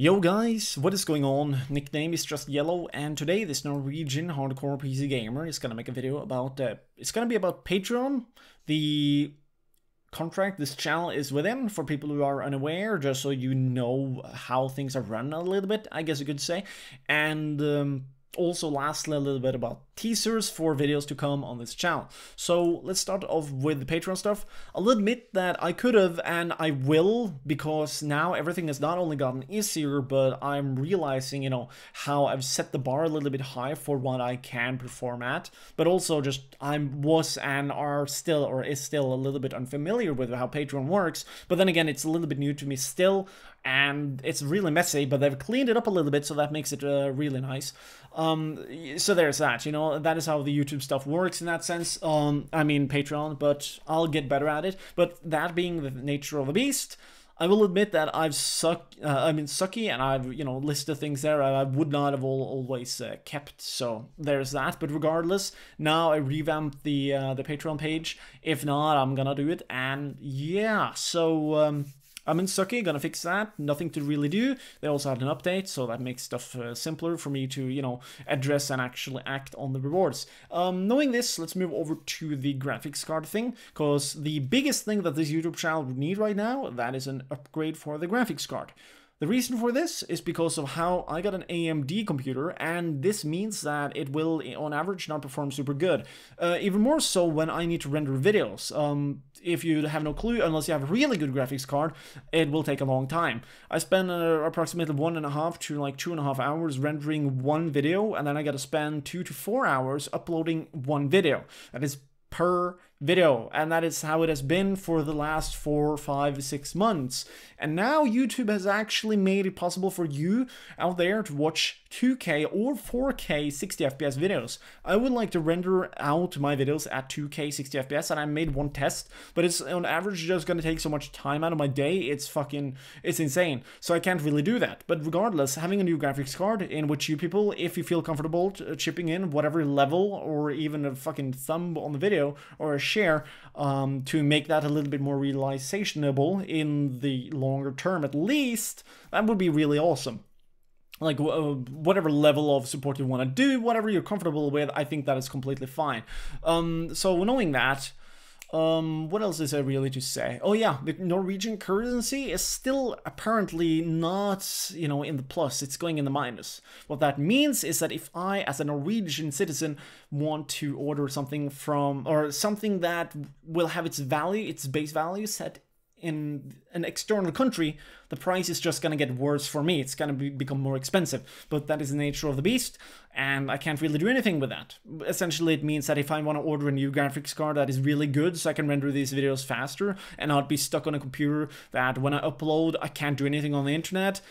Yo guys, what is going on? Nickname is just Yellow, and today this Norwegian hardcore PC gamer is gonna make a video about it's gonna be about Patreon, the contract this channel is within, for people who are unaware, just so you know how things are run a little bit, I guess you could say, and also lastly a little bit about teasers for videos to come on this channel. So let's start off with the Patreon stuff. I'll admit that I could have, and I will, because now everything has not only gotten easier, but I'm realizing, you know, how I've set the bar a little bit high for what I can perform at, but also just was and are still, or is still, a little bit unfamiliar with how Patreon works. But then again, it's a little bit new to me still, and it's really messy, but they've cleaned it up a little bit, so that makes it really nice. So there's that, you know, that is how the YouTube stuff works in that sense. I mean Patreon, but I'll get better at it. But that being the nature of a beast, I will admit that I've sucky, and I've, you know, listed things there I would not have always kept. So there's that. But regardless, now I revamped the Patreon page. If not, I'm gonna do it. And yeah, so I'm in Sucky, gonna fix that, nothing to really do. They also had an update, so that makes stuff simpler for me to, you know, address and actually act on the rewards. Knowing this, let's move over to the graphics card thing, because the biggest thing that this YouTube channel would need right now, that is an upgrade for the graphics card. The reason for this is because of how I got an AMD computer, and this means that it will, on average, not perform super good. Even more so when I need to render videos. If you have no clue, unless you have a really good graphics card, it will take a long time. I spend approximately 1.5 to like 2.5 hours rendering one video, and then I gotta spend 2 to 4 hours uploading one video. That is per video, and that is how it has been for the last 4, 5, 6 months. And now YouTube has actually made it possible for you out there to watch 2K or 4K 60 FPS videos. I would like to render out my videos at 2K 60 FPS, and I made one test, but it's on average just gonna take so much time out of my day, it's insane. So I can't really do that. But regardless, having a new graphics card in which you people, if you feel comfortable chipping in whatever level, or even a fucking thumb on the video, or a share, to make that a little bit more realizationable in the longer term at least, that would be really awesome. Like, whatever level of support you want to do, whatever you're comfortable with, I think that is completely fine. So knowing that, what else is there really to say? Oh yeah, the Norwegian currency is still apparently not, you know, in the plus, it's going in the minus. What that means is that if I, as a Norwegian citizen, want to order something from, or something that will have its value, its base value set in an external country, the price is just gonna get worse for me. It's gonna become more expensive, but that is the nature of the beast, and I can't really do anything with that. Essentially, it means that if I want to order a new graphics card that is really good, so I can render these videos faster and not be stuck on a computer that when I upload, I can't do anything on the internet,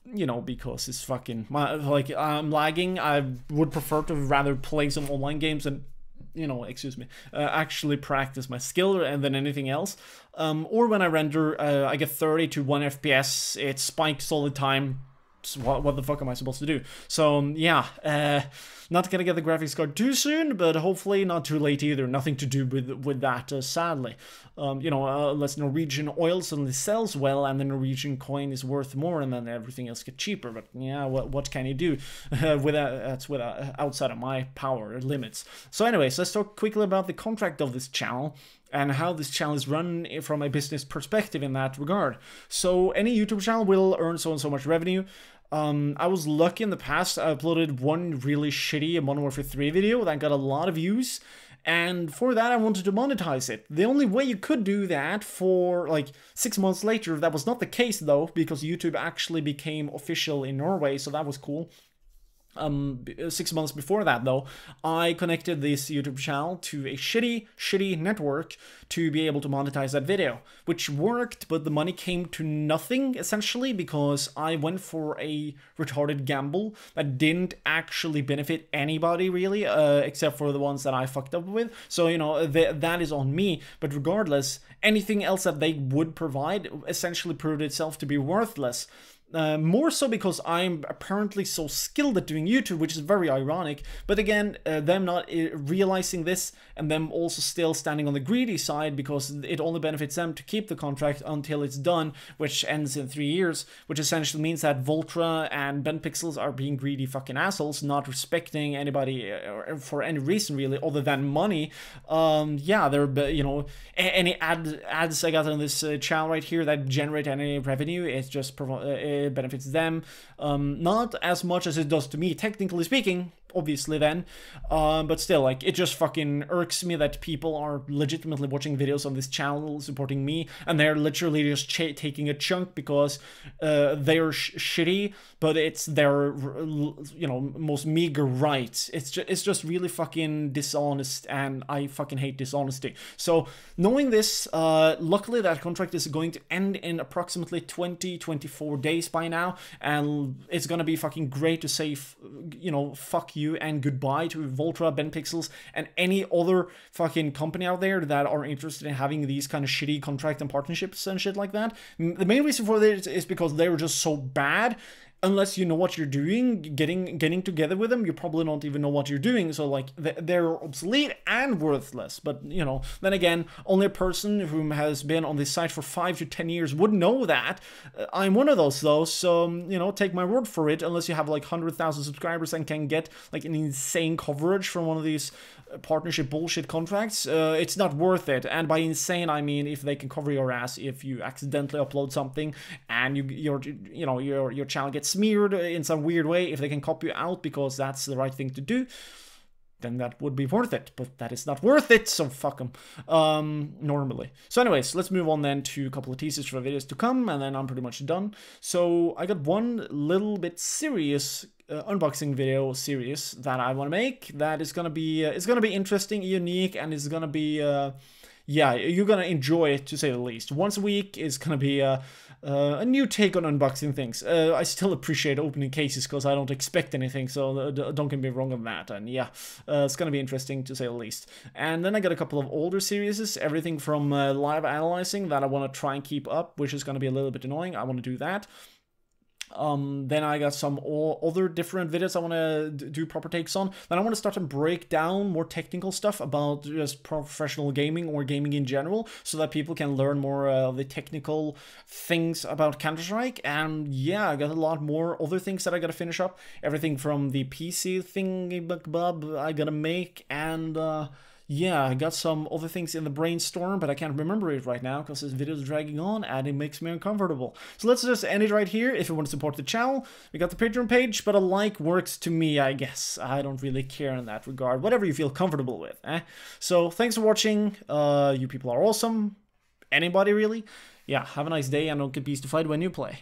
you know, because it's fucking, like, I'm lagging. I would prefer to rather play some online games and, you know, excuse me, actually practice my skill and than anything else. Or when I render, I get 30 to 1 FPS, it spikes solid time. What the fuck am I supposed to do? So yeah, not gonna get the graphics card too soon, but hopefully not too late either. Nothing to do with that, sadly. You know, unless Norwegian oil suddenly sells well and the Norwegian coin is worth more, and then everything else gets cheaper. But yeah, what can you do? That's outside of my power limits. So anyways, let's talk quickly about the contract of this channel and how this channel is run from a business perspective in that regard. So any YouTube channel will earn so and so much revenue. I was lucky in the past. I uploaded one really shitty Modern Warfare 3 video that got a lot of views, and for that I wanted to monetize it. The only way you could do that for like 6 months later, that was not the case though, because YouTube actually became official in Norway, so that was cool. 6 months before that though, I connected this YouTube channel to a shitty network to be able to monetize that video, which worked, but the money came to nothing essentially because I went for a retarded gamble that didn't actually benefit anybody really, except for the ones that I fucked up with. So, you know, that is on me. But regardless, anything else that they would provide essentially proved itself to be worthless. More so because I'm apparently so skilled at doing YouTube, which is very ironic. But again, them not realizing this, and them also still standing on the greedy side, because it only benefits them to keep the contract until it's done, which ends in 3 years, which essentially means that Voltra and BenPixels are being greedy fucking assholes, not respecting anybody for any reason really other than money. Yeah, they're, you know, any ads I got on this channel right here that generate any revenue, it's just it benefits them, not as much as it does to me, technically speaking, obviously then, but still, like, it just fucking irks me that people are legitimately watching videos on this channel supporting me, and they're literally just taking a chunk because they're shitty, but it's their, you know, most meager rights. It's just really fucking dishonest, and I fucking hate dishonesty. So knowing this, luckily that contract is going to end in approximately 24 days by now, and it's gonna be fucking great to say, you know, fuck you and goodbye to Voltra, BenPixels, and any other fucking company out there that are interested in having these kind of shitty contract and partnerships and shit like that. The main reason for this is because they were just so bad. Unless you know what you're doing, getting together with them, you probably don't even know what you're doing. So like they're obsolete and worthless. But you know, then again, only a person who has been on this site for 5 to 10 years would know that. I'm one of those though, so you know, take my word for it. Unless you have like 100,000 subscribers and can get like an insane coverage from one of these partnership bullshit contracts, it's not worth it. And by insane, I mean if they can cover your ass if you accidentally upload something and your channel gets smeared in some weird way. If they can copy you out because that's the right thing to do, then that would be worth it. But that is not worth it, so fuck them, normally. So anyways, let's move on then to a couple of teasers for videos to come, and then I'm pretty much done. So I got one little bit serious unboxing video series that I want to make. That is gonna be it's gonna be interesting, unique, and it's gonna be yeah, you're gonna enjoy it, to say the least. Once a week is gonna be a new take on unboxing things. I still appreciate opening cases because I don't expect anything, so don't get me wrong on that. And yeah, it's gonna be interesting, to say the least. And then I got a couple of older series, everything from live analyzing that I want to try and keep up, which is gonna be a little bit annoying. I want to do that. Then I got some other different videos I want to do proper takes on. Then I want to start to break down more technical stuff about just professional gaming or gaming in general, so that people can learn more of the technical things about Counter-Strike. And yeah, I got a lot more other things that I gotta finish up. Everything from the PC thingy I gotta make, and yeah, I got some other things in the brainstorm, but I can't remember it right now because this video is dragging on and it makes me uncomfortable. So let's just end it right here. If you want to support the channel, we got the Patreon page, but a like works to me, I guess. I don't really care in that regard. Whatever you feel comfortable with, eh? So thanks for watching. You people are awesome. Anybody really? Yeah, have a nice day and don't get beastified when you play.